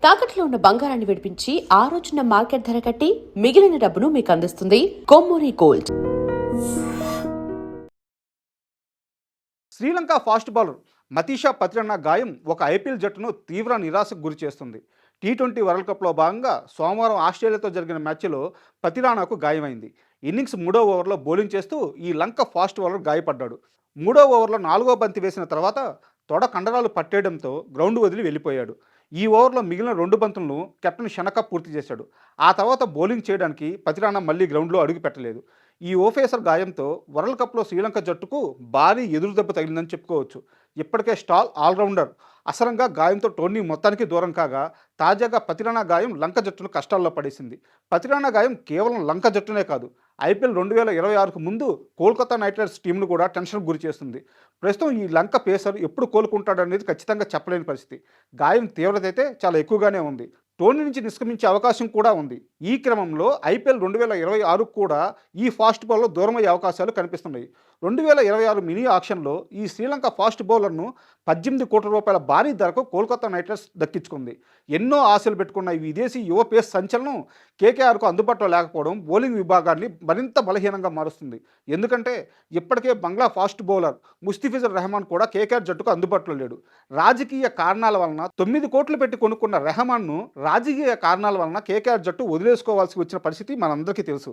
తాకట్లో ఉన్న బంగారాన్ని విడిపించి ఆ రోజున మార్కెట్ ధర కట్టి మిగిలిన డబ్బును మీకు అందిస్తుంది Kommuri gold. Sri Lanka fast bowler Matheesha Pathirana గాయం ఒక ఐపీఎల్ జట్టును తీవ్ర నిరాశకు గురి చేస్తుంది. టీ20 వరల్డ్ కప్లో భాగంగా సోమవారం ఆస్ట్రేలియాతో జరిగిన మ్యాచ్లో పతిరానాకు గాయమైంది. ఇన్నింగ్స్ 3వ ఓవర్లో బౌలింగ్ చేస్తూ ఈ లంక ఫాస్ట్ బౌలర్ గాయపడ్డాడు. 3వ ఓవర్లో 4వ బంతి వేసిన తర్వాత తొడ కండరాలు పట్టేయడంతో గ్రౌండ్ వదిలి వెళ్ళిపోయాడు. ఈ ఓవర్లో మిగిలిన 2 బంతులను కెప్టెన్ షనక పూర్తి చేశాడు. ఆ తర్వాత బౌలింగ్ చేయడానికి పతిరానా మళ్ళీ గ్రౌండ్లో అడుగు పెట్టలేదు. ఈ ఓఫేసర్ గాయంతో వరల్డ్ కప్లో శ్రీలంక జట్టుకు భారీ ఎదురుదెబ్బ తగిలిందని చెప్పుకోవచ్చు. ఇప్పటికే స్టాల్ ఆల్రౌండర్ అసరంగా గాయంతో టోర్నీ మొత్తానికి దూరం కాగా, తాజాగా పతిరానా గాయం లంక జట్టును కష్టాల్లో పడేసింది. పతిరానా గాయం కేవలం లంక జట్టునే కాదు, ఐపీఎల్ 2026కు ముందు కోల్కతా నైట్ రైడర్స్ టీంను కూడా టెన్షన్కు గురి చేస్తుంది. ప్రస్తుతం ఈ లంక పేసర్ ఎప్పుడు కోలుకుంటాడనేది ఖచ్చితంగా చెప్పలేని పరిస్థితి. గాయం తీవ్రత అయితే చాలా ఎక్కువగానే ఉంది. టోర్నీ నుంచి నిష్క్రమించే అవకాశం కూడా ఉంది. ఈ క్రమంలో ఐపీఎల్ 2026 కూడా ఈ ఫాస్ట్ బౌలర్ దూరమయ్యే అవకాశాలు కనిపిస్తున్నాయి. 2026 మినీ ఆక్షన్లో ఈ శ్రీలంక ఫాస్ట్ బౌలర్ను 18 కోట్ల రూపాయల భారీ ధరకు కోల్కతా నైట్ రైడర్స్ దక్కించుకుంది. ఎన్నో ఆశలు పెట్టుకున్న ఈ విదేశీ యువ పేస్ సంచలనం కేకేఆర్కు అందుబాటులో లేకపోవడం బౌలింగ్ విభాగాన్ని మరింత బలహీనంగా మారుస్తుంది. ఎందుకంటే ఇప్పటికే బంగ్లా ఫాస్ట్ బౌలర్ ముస్తఫిజుర్ రెహమాన్ కూడా కేకేఆర్ జట్టుకు అందుబాటులో లేడు. రాజకీయ కారణాల వలన 9 కోట్లు పెట్టి కొనుక్కున్న రెహమాన్ను రాజకీయ కారణాల వలన కేకేఆర్ జట్టు వదిలేసుకోవాల్సి వచ్చిన పరిస్థితి మనందరికీ తెలుసు.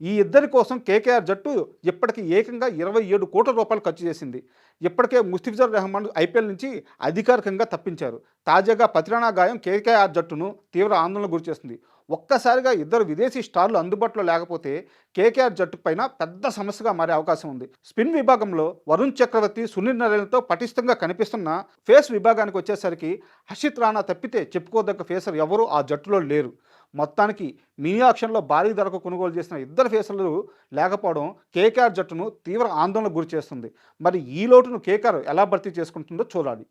ఈ ఇద్దరి కోసం కేకేఆర్ జట్టు ఇప్పటికీ ఏకంగా 27 కోట్ల రూపాయలు ఖర్చు చేసింది. ఇప్పటికే ముస్తఫిజుర్ రెహమాన్ ఐపీఎల్ నుంచి అధికారికంగా తప్పించారు. తాజాగా పతిరానా గాయం కేకేఆర్ జట్టును తీవ్ర ఆందోళన గురిచేస్తుంది. ఒక్కసారిగా ఇద్దరు విదేశీ స్టార్లు అందుబాటులో లేకపోతే కేకేఆర్ జట్టు పైన పెద్ద సమస్యగా మారే అవకాశం ఉంది. స్పిన్ విభాగంలో వరుణ్ చక్రవర్తి, సునీల్ నరేన్తో పటిష్టంగా కనిపిస్తున్న ఫేస్ విభాగానికి వచ్చేసరికి హర్షిత్ రాణా తప్పితే చెప్పుకోదగ్గ ఫేసర్ ఎవరూ ఆ జట్టులో లేరు. మొత్తానికి మినీ ఆక్షన్లో భారీ ధరకు కొనుగోలు చేసిన ఇద్దరు ఫేసర్లు లేకపోవడం కేకేఆర్ జట్టును తీవ్ర ఆందోళనకు గురి చేస్తుంది. మరి ఈ లోటును కేకేఆర్ ఎలా భర్తీ చేసుకుంటుందో చూడాలి.